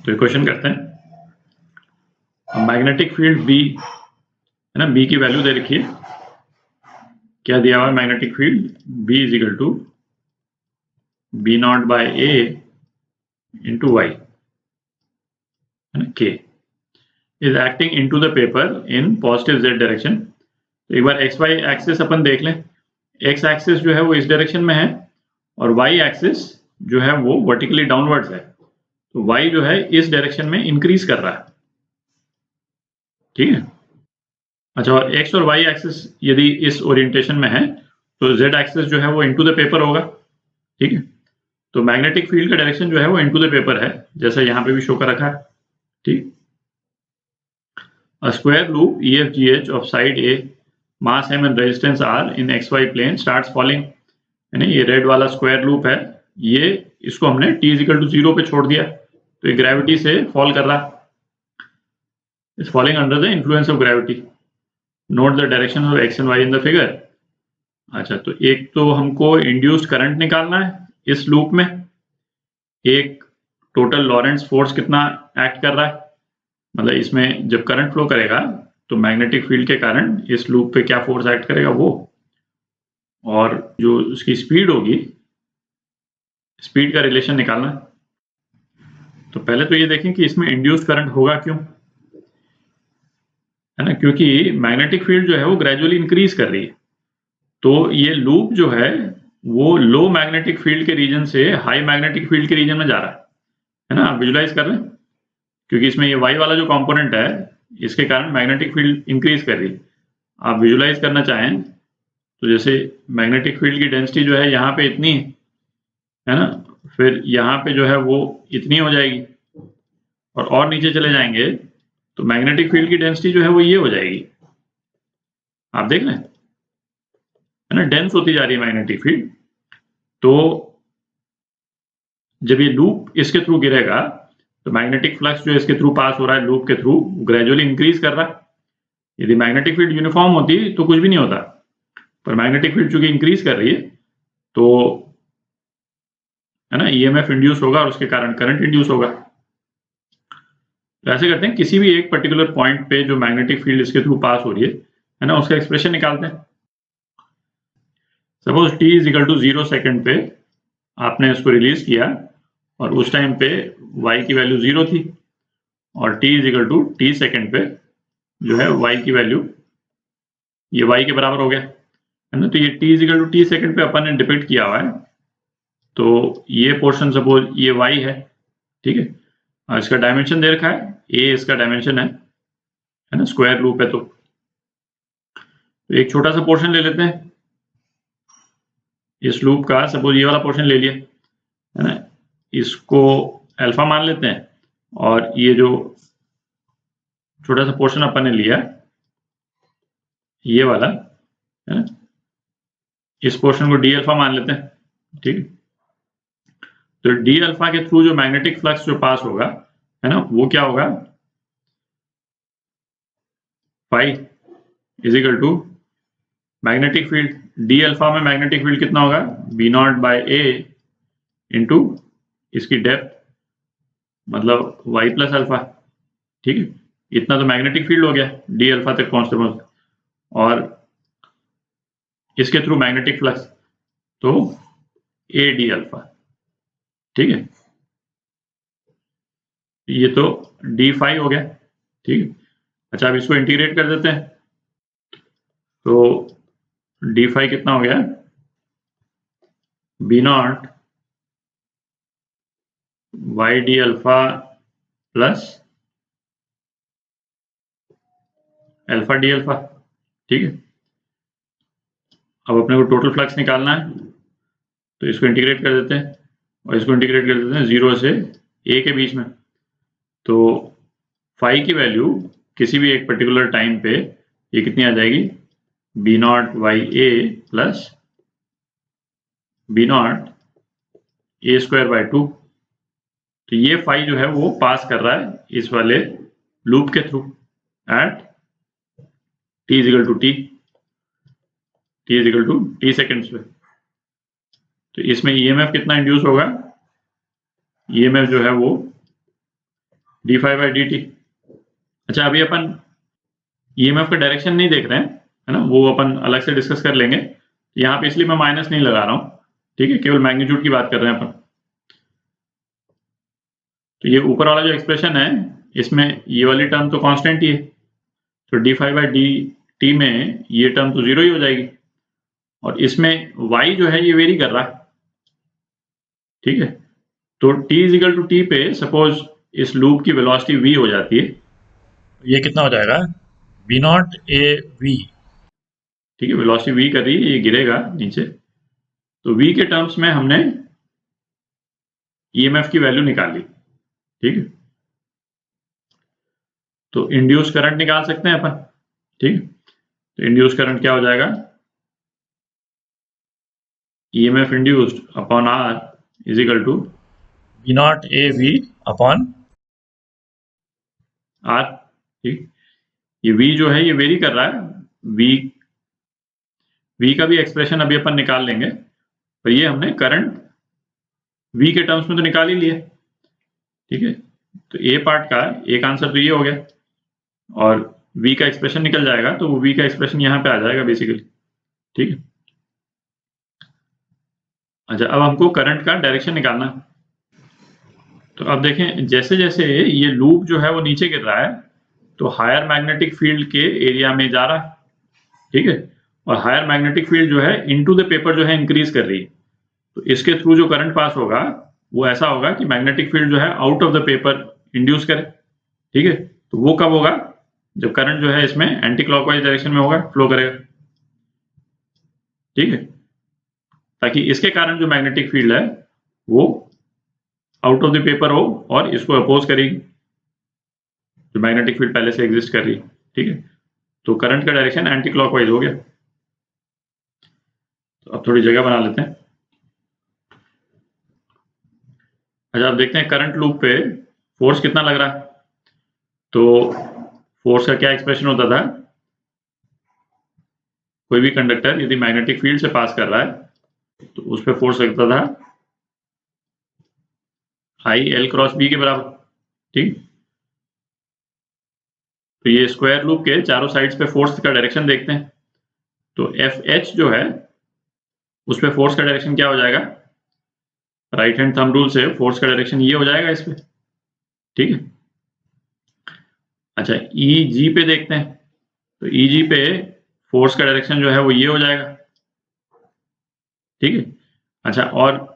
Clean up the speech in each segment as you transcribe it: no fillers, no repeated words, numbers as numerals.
तो इक्वेशन करते हैं। मैग्नेटिक फील्ड बी है ना, बी की वैल्यू दे रखी है, क्या दिया हुआ है magnetic field B is equal to B naught by A into Y है ना, K is acting into the paper in positive Z direction. तो एक बार एक्स वाई एक्सिस अपन देख लें। एक्स एक्सिस जो है वो इस डायरेक्शन में है और वाई एक्सिस जो है वो वर्टिकली डाउनवर्ड्स है। तो वाई जो है इस डायरेक्शन में इंक्रीज कर रहा है, ठीक है। अच्छा, और एक्स और वाई एक्सिस यदि इस ओरिएंटेशन में है तो जेड एक्सिस जो है वो इनटू द पेपर होगा, ठीक है। तो मैग्नेटिक फील्ड का डायरेक्शन जो है वो इनटू द पेपर है, जैसा यहाँ पे भी शो कर रखा है, ठीक। A square loop EFGH of side A, mass m and resistance R in XY plane starts falling, है ना। ये रेड वाला स्क्वायर लूप है, ये इसको हमने t इज इक्वल टू 0 पे छोड़ दिया, तो ये ग्रेविटी से फॉल कर रहा है, is falling under the influence of gravity. Note the direction of x and y in the figure. अच्छा, तो एक तो हमको इंड्यूस्ड करंट निकालना है इस लूप में, एक टोटल लॉरेंट्ज फोर्स कितना एक्ट कर रहा है, मतलब इसमें जब करंट फ्लो करेगा तो मैग्नेटिक फील्ड के कारण इस लूप पे क्या फोर्स एक्ट करेगा वो, और जो उसकी स्पीड होगी, स्पीड का रिलेशन निकालना। तो पहले तो ये देखें कि इसमें इंड्यूस्ड करंट होगा क्यों, है ना, क्योंकि मैग्नेटिक फील्ड जो है वो ग्रेजुअली इंक्रीज कर रही है। तो ये लूप जो है वो लो मैग्नेटिक फील्ड के रीजन से हाई मैग्नेटिक फील्ड के रीजन में जा रहा है ना। आप विजुलाइज कर रहे हैं, क्योंकि इसमें ये वाई वाला जो कंपोनेंट है इसके कारण मैग्नेटिक फील्ड इंक्रीज कर रही है। आप विजुलाइज करना चाहें तो जैसे मैग्नेटिक फील्ड की डेंसिटी जो है यहाँ पे इतनी है ना, फिर यहाँ पे जो है वो इतनी हो जाएगी, और नीचे चले जाएंगे तो मैग्नेटिक फील्ड की डेंसिटी जो है वो ये हो जाएगी। आप देख लें, है ना, डेंस होती जा रही है मैग्नेटिक फील्ड। तो जब ये लूप इसके थ्रू गिरेगा तो मैग्नेटिक फ्लक्स जो इसके थ्रू पास हो रहा है लूप के थ्रू ग्रेजुअली इंक्रीज कर रहा है। यदि मैग्नेटिक फील्ड यूनिफॉर्म होती तो कुछ भी नहीं होता, पर मैग्नेटिक फील्ड चूंकि इंक्रीज कर रही है तो है ना ईएमएफ इंड्यूस होगा और उसके कारण करंट इंड्यूस होगा। तो ऐसे करते हैं, किसी भी एक पर्टिकुलर पॉइंट पे जो मैग्नेटिक फील्ड इसके थ्रू पास हो रही है ना, उसका एक्सप्रेशन निकालते हैं। Suppose t is equal to 0 second पे आपने इसको रिलीज किया और उस टाइम पे y की वैल्यू 0 थी, और t is equal to t second पे जो है y की वैल्यू ये y के बराबर हो गया, है ना। तो ये t is equal to t second पे अपन ने डिपिक्ट किया हुआ है। तो ये पोर्शन सपोज ये y है, ठीक है, और इसका डायमेंशन दे रखा है a, इसका डायमेंशन है ना, स्क्वायर लूप है। तो एक छोटा सा पोर्शन ले लेते हैं इस लूप का, सपोज ये वाला पोर्शन ले लिया, है ना, इसको अल्फा मान लेते हैं, और ये जो छोटा सा पोर्शन अपन ने लिया ये वाला, है ना, इस पोर्शन को डी अल्फा मान लेते हैं, ठीक है। तो डी अल्फा के थ्रू जो मैग्नेटिक फ्लक्स जो पास होगा, है ना, वो क्या होगा, phi is equal to magnetic field D alpha में मैग्नेटिक फील्ड कितना होगा, B naught by A into इसकी डेप्थ, मतलब वाई प्लस अल्फा, ठीक है। इतना तो मैग्नेटिक फील्ड हो गया डी अल्फा तक पहुंचते, और इसके थ्रू मैग्नेटिक फ्लक्स तो ए डी अल्फा, ठीक है। ये तो डी फाई हो गया, ठीक है। अच्छा, अब इसको इंटीग्रेट कर देते हैं, तो डी फाई कितना हो गया, B naught Y D alpha plus alpha D alpha, ठीक है। अब अपने को टोटल फ्लक्स निकालना है, तो इसको इंटीग्रेट कर देते हैं, और इसको इंटीग्रेट कर देते हैं 0 से a के बीच में। तो फाई की वैल्यू किसी भी एक पर्टिकुलर टाइम पे ये कितनी आ जाएगी, B naught Y A plus B naught A square by 2। तो ये फाई जो है वो पास कर रहा है इस वाले लूप के through at t is equal to t seconds पे। तो इसमें ईएमएफ कितना इंड्यूस होगा, ईएमएफ जो है वो d∅/dt। अच्छा, अभी अपन ईएमएफ का डायरेक्शन नहीं देख रहे हैं, है ना, वो अपन अलग से डिस्कस कर लेंगे। यहाँ पे इसलिए मैं माइनस नहीं लगा रहा हूँ, ठीक है, केवल मैग्नीट्यूड की बात कर रहे हैं अपन। तो ये ऊपर वाला जो एक्सप्रेशन है, इसमें ये वाली टर्म तो कांस्टेंट ही है, तो d∅/dt में ये टर्म तो जीरो ही हो जाएगी, और इसमें y जो है ये वेरी कर रहा है, ठीक है। तो t इजिकल टू टी पे सपोज इस लूप की वेलोसिटी v हो जाती है, ये कितना हो जाएगा, v0 a v, ठीक है, वेलोसिटी v कर रही है, ये गिरेगा नीचे, तो v के टर्म्स में हमने ईएमएफ की वैल्यू निकाल ली, ठीक है। तो इंड्यूस करंट निकाल सकते हैं अपन, ठीक है। तो इंड्यूस करंट क्या हो जाएगा, EMF induced upon r is equal to v0 a v upon r, ठीक। ये v जो है ये वेरी कर रहा है, v का भी एक्सप्रेशन अभी अपन निकाल लेंगे, पर ये हमने करंट v के टर्म्स में तो निकाल ही लिया, ठीक है। तो ए पार्ट का एक आंसर तो ये हो गया, और v का एक्सप्रेशन निकल जाएगा, तो वो v का एक्सप्रेशन यहाँ पे आ जाएगा बेसिकली, ठीक है। अच्छा, अब हमको करंट का डायरेक्शन निकालना है। तो अब देखें, जैसे जैसे ये लूप जो है वो नीचे गिर रहा है, तो हायर मैग्नेटिक फील्ड के एरिया में जा रहा है, ठीक है, और हायर मैग्नेटिक फील्ड जो है इनटू द पेपर जो है इंक्रीज कर रही है। तो इसके थ्रू जो करंट पास होगा वो ऐसा होगा कि मैग्नेटिक फील्ड जो है out of the paper induce करे, ठीक है। तो वो कब होगा, जब करंट जो है इसमें एंटी क्लॉकवाइज डायरेक्शन में होगा, फ्लो करेगा, ठीक है, ताकि इसके कारण जो मैग्नेटिक फील्ड है वो आउट ऑफ द पेपर हो और इसको अपोज करेगी, जो मैग्नेटिक फील्ड पहले से एग्जिस्ट कर रही है, ठीक है। तो करंट का डायरेक्शन एंटी क्लॉकवाइज हो गया। तो अब थोड़ी जगह बना लेते हैं। अच्छा, अब देखते हैं करंट लूप पे फोर्स कितना लग रहा है। तो फोर्स का क्या एक्सप्रेशन होता था, कोई भी कंडक्टर यदि मैग्नेटिक फील्ड से पास कर रहा है तो उस पर फोर्स लगता था आई एल क्रॉस बी के बराबर, ठीक। तो ये स्क्वायर लूप के चारों साइड्स पे फोर्स का डायरेक्शन देखते हैं। तो एफ एच जो है उस पर फोर्स का डायरेक्शन क्या हो जाएगा, राइट हैंड थंब रूल से फोर्स का डायरेक्शन ये हो जाएगा इस पे, ठीक है। अच्छा, ई जी पे देखते हैं। तो ई जी पे फोर्स का डायरेक्शन जो है वो ये हो जाएगा, ठीक है। अच्छा, और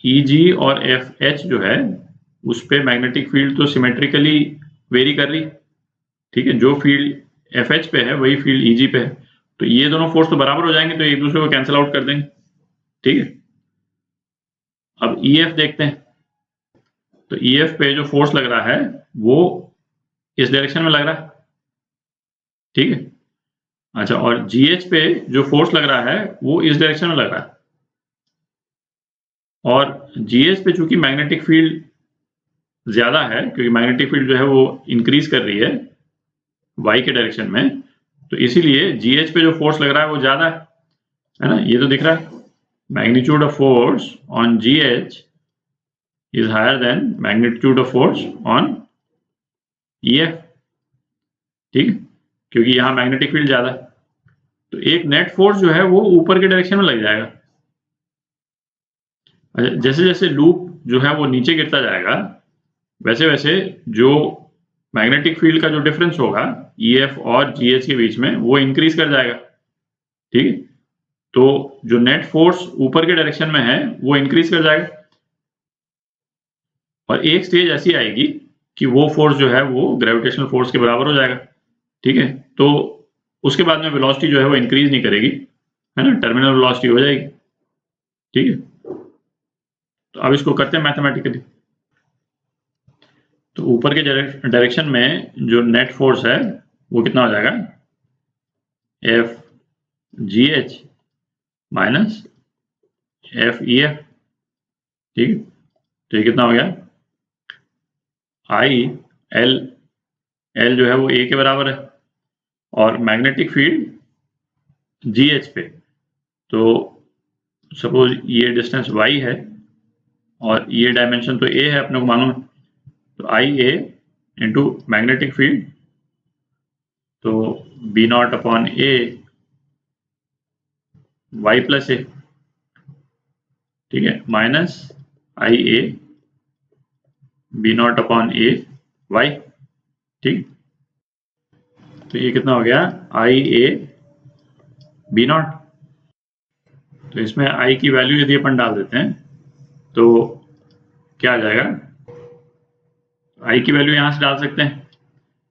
ई जी और एफ एच जो है उस पे मैग्नेटिक फील्ड तो सिमेट्रिकली वेरी कर रही, ठीक है। जो फील्ड एफ एच पे है वही फील्ड ई जी पे है, तो ये दोनों फोर्स तो बराबर हो जाएंगे, तो एक दूसरे को कैंसिल आउट कर देंगे, ठीक है। अब ई एफ देखते हैं। तो ई एफ पे जो फोर्स लग रहा है वो इस डायरेक्शन में लग रहा है, ठीक है। अच्छा, और जी एच पे जो फोर्स लग रहा है वो इस डायरेक्शन में लग रहा है, और जी एच पे चूंकि मैग्नेटिक फील्ड ज्यादा है, क्योंकि मैग्नेटिक फील्ड जो है वो इंक्रीज कर रही है y के डायरेक्शन में, तो इसीलिए जी एच पे जो फोर्स लग रहा है वो ज्यादा है ना, ये तो दिख रहा है, magnitude of force on G H is higher than magnitude of force on E F, ठीक, क्योंकि यहाँ मैग्नेटिक फील्ड ज्यादा है। तो एक नेट फोर्स जो है वो ऊपर के डायरेक्शन में लग जाएगा। अच्छा, जैसे जैसे लूप जो है वो नीचे गिरता जाएगा वैसे वैसे जो मैग्नेटिक फील्ड का जो डिफरेंस होगा ई एफ और जी एच के बीच में वो इंक्रीज कर जाएगा, ठीक है। तो जो नेट फोर्स ऊपर के डायरेक्शन में है वो इंक्रीज कर जाएगा, और एक स्टेज ऐसी आएगी कि वो फोर्स जो है वो ग्रेविटेशनल फोर्स के बराबर हो जाएगा, ठीक है। तो उसके बाद में वेलोसिटी जो है वो इंक्रीज नहीं करेगी, है ना, टर्मिनल वेलोसिटी हो जाएगी, ठीक है। तो अब इसको करते हैं मैथमेटिकली। तो ऊपर के डायरेक्शन में जो नेट फोर्स है वो कितना हो जाएगा, F G H minus F E F, ठीक है। तो ये कितना हो गया, आई एल, एल जो है वो ए के बराबर है, और मैग्नेटिक फील्ड जी एच पे, तो सपोज ये डिस्टेंस y है और ये डायमेंशन तो a है अपने को मालूम है, तो I A into magnetic field, तो B naught upon A Y plus A, ठीक है, minus I A B naught upon A Y, ठीक। तो ये कितना हो गया, आई ए बी नॉट। तो इसमें आई की वैल्यू यदि अपन डाल देते हैं तो क्या आ जाएगा, आई की वैल्यू यहां से डाल सकते हैं।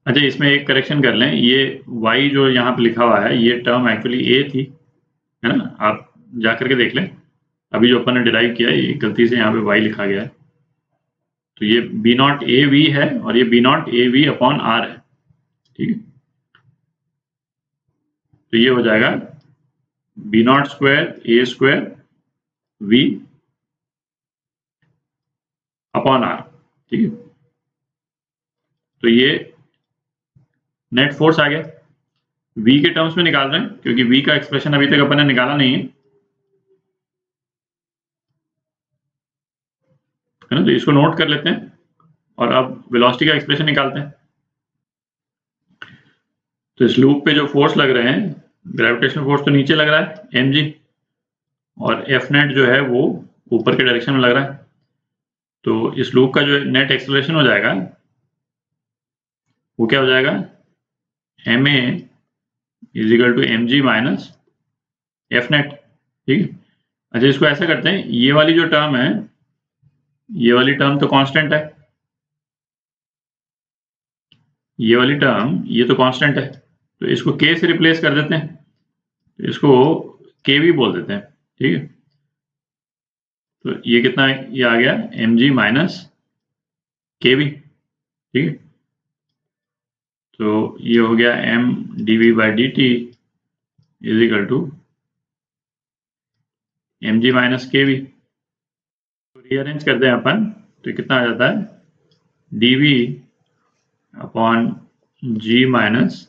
अच्छा, इसमें एक करेक्शन कर लें, ये y जो यहाँ पे लिखा हुआ है ये टर्म एक्चुअली a थी, है ना, आप जा करके देख लें, अभी जो अपन ने डिराइव किया है ये गलती से यहाँ पे y लिखा गया है, तो ये बी नॉट ए वी है और ये B naught A V upon R है, ठीक है। तो ये हो जाएगा B naught square A square V upon R, ठीक है। तो ये नेट फोर्स आ गया, v के टर्म्स में निकाल रहे हैं क्योंकि v का एक्सप्रेशन अभी तक अपन ने निकाला नहीं है ना, तो इसको नोट कर लेते हैं और अब वेलोसिटी का एक्सप्रेशन निकालते हैं। तो इस लूप पे जो फोर्स लग रहे हैं, ग्रेविटेशनल फोर्स तो नीचे लग रहा है mg, और एफ नेट जो है वो ऊपर के डायरेक्शन में लग रहा है। तो इस लूप का जो नेट एक्सेलरेशन हो जाएगा वो क्या हो जाएगा, ma is equal to mg minus F net, ठीक है। अच्छा, इसको ऐसा करते हैं, ये वाली जो टर्म है, ये वाली टर्म तो कांस्टेंट है, ये वाली टर्म ये तो कांस्टेंट है, तो इसको k से रिप्लेस कर देते हैं, तो इसको k भी बोल देते हैं, ठीक है। तो ये कितना है, ये आ गया mg माइनस के वी, ठीक है। तो ये हो गया m dv by D T is equal to mg minus K V. तो रीअरेंज करते हैं अपन, तो कितना आ जाता है, dv upon g minus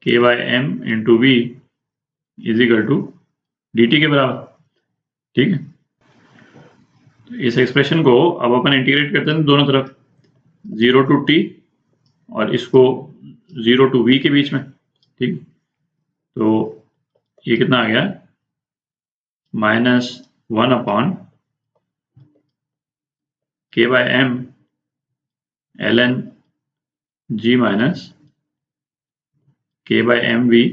K by M into V is equal to D T के बराबर, ठीक है। तो इस एक्सप्रेशन को अब अपन इंटीग्रेट करते हैं दोनों तरफ, 0 टू t और इसको 0 टू v के बीच में, ठीक। तो ये कितना आ गया, minus 1 upon K by M L N G minus K by M V,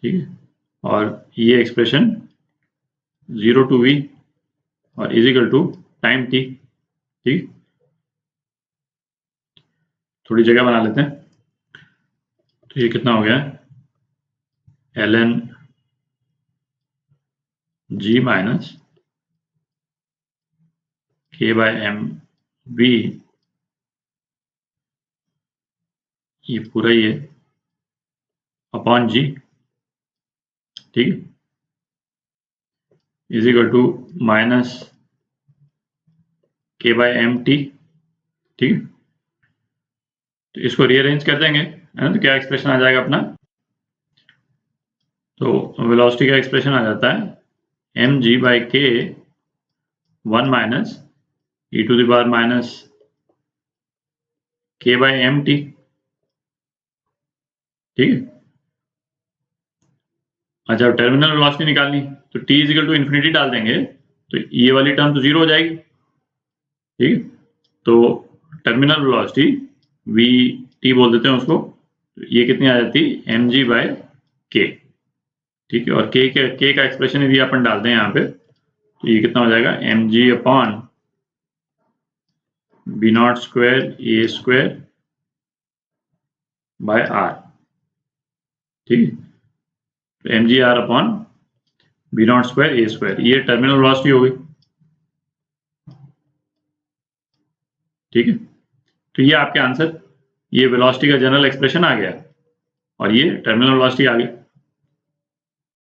ठीक है। और ये एक्सप्रेशन 0 टू v और is equal to time t, ठीक। थोड़ी जगह बना लेते हैं, तो ये कितना हो गया, L N G minus K by M we, ये पूरा ही है, अपॉन जी, ठीक है, is equal to minus K by M T, ठीक है। तो इसको रीअरेंज कर देंगे, है ना, तो क्या एक्सप्रेशन आ जाएगा अपना, तो वेलोसिटी का एक्सप्रेशन आ जाता है M G by K 1 minus E to the power minus K by M T, ठीक है। अच्छा, टर्मिनल वेलोसिटी निकालनी, तो t is equal to infinity डाल देंगे, तो ये वाली टर्म तो 0 हो जाएगी, ठीक है। तो टर्मिनल वेलोसिटी वी टी बोल देते हैं उसको, तो ये कितनी आ जाती है, एम जी बाई के, ठीक है। और k का एक्सप्रेशन यदि अपन डाल दें यहाँ पे, तो ये कितना हो जाएगा, M G upon B naught square A square by R, ठीक है। तो M G R upon B naught square A square, ये टर्मिनल वेलोसिटी हो गई, ठीक है। तो ये आपके आंसर, ये वेलोसिटी का जनरल एक्सप्रेशन आ गया और ये टर्मिनल वेलोसिटी आ गई।